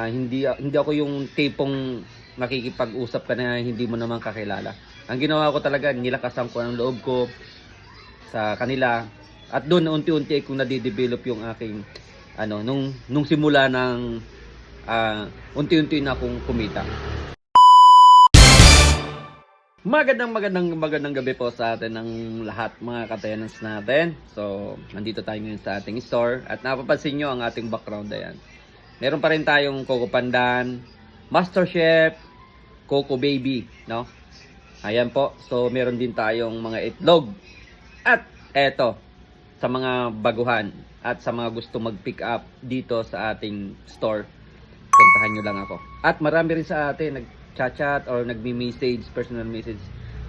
Hindi ako yung tipong nakikipag-usap ka na hindi mo naman kakilala. Ang ginawa ko talaga, nilakasan ko ang loob ko sa kanila. At doon unti-unti kung nadidevelop yung aking nung simula ng unti-unti na akong kumita. Magandang gabi po sa atin ng lahat mga ka-tenants natin. So, nandito tayo ngayon sa ating store at napapansin nyo ang ating background ayan. Meron pa rin tayong Coco Pandan, Master Chef, Coco Baby, no? Ayan po. So, meron din tayong mga itlog. At eto, sa mga baguhan at sa mga gusto mag-pick up dito sa ating store, puntahan nyo lang ako. At marami rin sa atin nag-chat or nagmi-message, personal message.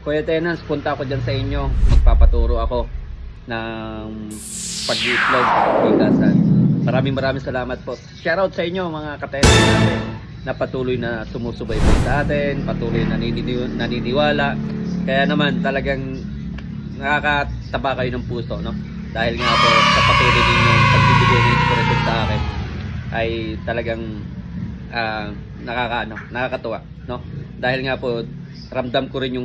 Kuya Tenants, punta ako dyan sa inyo. Magpapaturo ako ng pag-itlog, pag-igasan. Maraming salamat po. Shoutout sa inyo mga ka-tenants natin na patuloy na sumusubaybay sa atin, patuloy na naniniwala. Kaya naman talagang nakakataba kayo ng puso, no? Dahil nga po sa patuloy ninyong pagbibigay ng inspirasyon sa akin ay talagang nakakatuwa, no? Dahil nga po ramdam ko rin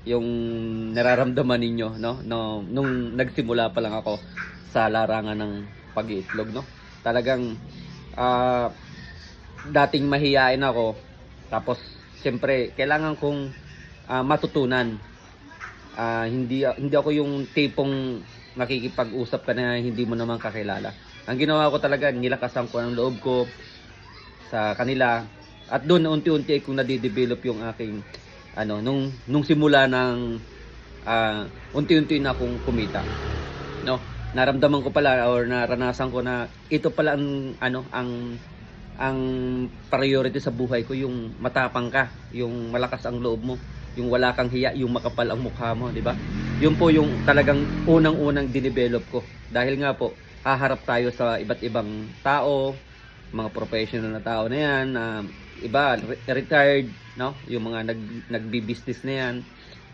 yung nararamdaman ninyo, no? Nung nagsimula pa lang ako sa larangan ng pag-iitlog, no? Talagang dating mahiyain ako, tapos siyempre kailangan kong matutunan. Hindi ako yung tipong nakikipag-usap ka na hindi mo naman kakilala. Ang ginawa ko talaga, nilakasan ko ang loob ko sa kanila. At doon unti-unti kung nadidevelop yung aking nung simula ng unti-unti na akong kumita, no? Naramdaman ko pala or naranasan ko na ito pala ang priority sa buhay ko, yung matapang ka, yung malakas ang loob mo, yung wala kang hiya, yung makapal ang mukha mo, di ba? Yun po yung talagang unang-unang dinevelop ko. Dahil nga po, haharap tayo sa iba't ibang tao, mga professional na tao na yan, iba retired, no? Yung mga nagbi-business na yan.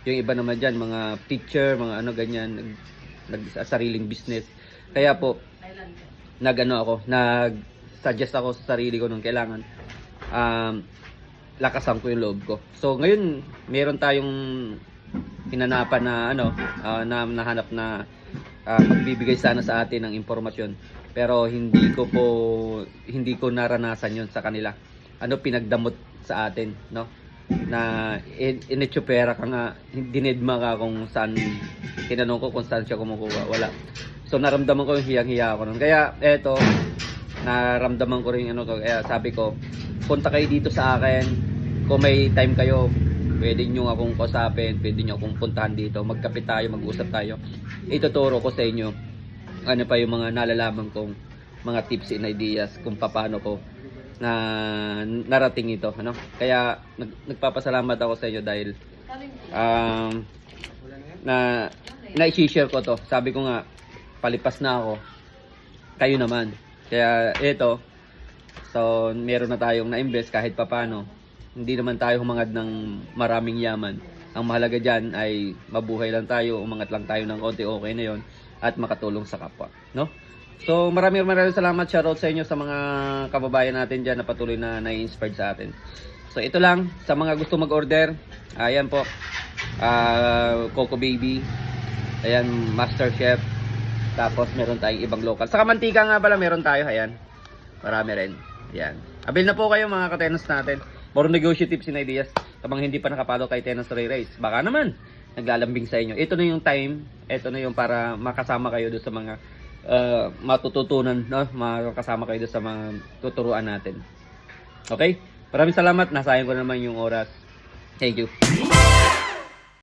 Yung iba naman diyan, mga teacher, mga ganyan, sariling business. Kaya po, nag-suggest ako sa sarili ko nung kailangan lakasan ko yung loob ko. So ngayon, meron tayong hinanapan na na nahanap na magbibigay sana sa atin ng impormasyon. Pero hindi ko naranasan yon sa kanila. Pinagdamot sa atin, no? Na initsupera ka nga, dinedma ka kung saan, tinanong ko kung saan siya kumukuha, wala. So naramdaman ko yung hiyang-hiya ako nun. Kaya eto, naramdaman ko rin kaya sabi ko, punta kayo dito sa akin. Kung may time kayo, pwede nyo akong kausapin, pwede nyo akong puntahan dito, magkape tayo, mag-usap tayo. Ituturo ko sa inyo ano pa yung mga nalalaman kong mga tips and ideas kung paano ko na narating ito, Kaya nagpapasalamat ako sa inyo dahil na-share ko to. Sabi ko nga, palipas na ako, kayo naman. Kaya ito, so meron na tayong na-invest kahit papano. Hindi naman tayo humangad ng maraming yaman. Ang mahalaga dyan ay mabuhay lang tayo, umangat lang tayo ng konti, okay na yon, at makatulong sa kapwa, no? So maraming salamat, shoutout sa inyo sa mga kababayan natin dyan na patuloy na nai-inspired sa atin. So ito lang, sa mga gusto mag-order, ayan po, Coco Baby, ayan, Master Chef, tapos meron tayong ibang local. Sa mantika nga pala meron tayo, ayan, marami rin, ayan. Abil na po kayo mga ka-tenants natin. More negotiate tips and ideas sa mga hindi pa nakapalo kay Tenants Ray Race. Baka naman naglalambing sa inyo. Ito na yung time, ito na yung para makasama kayo doon sa mga matututunan, no? Makasama kayo doon sa mga tuturuan natin. Okay? Maraming salamat. Nasayang ko naman yung oras. Thank you.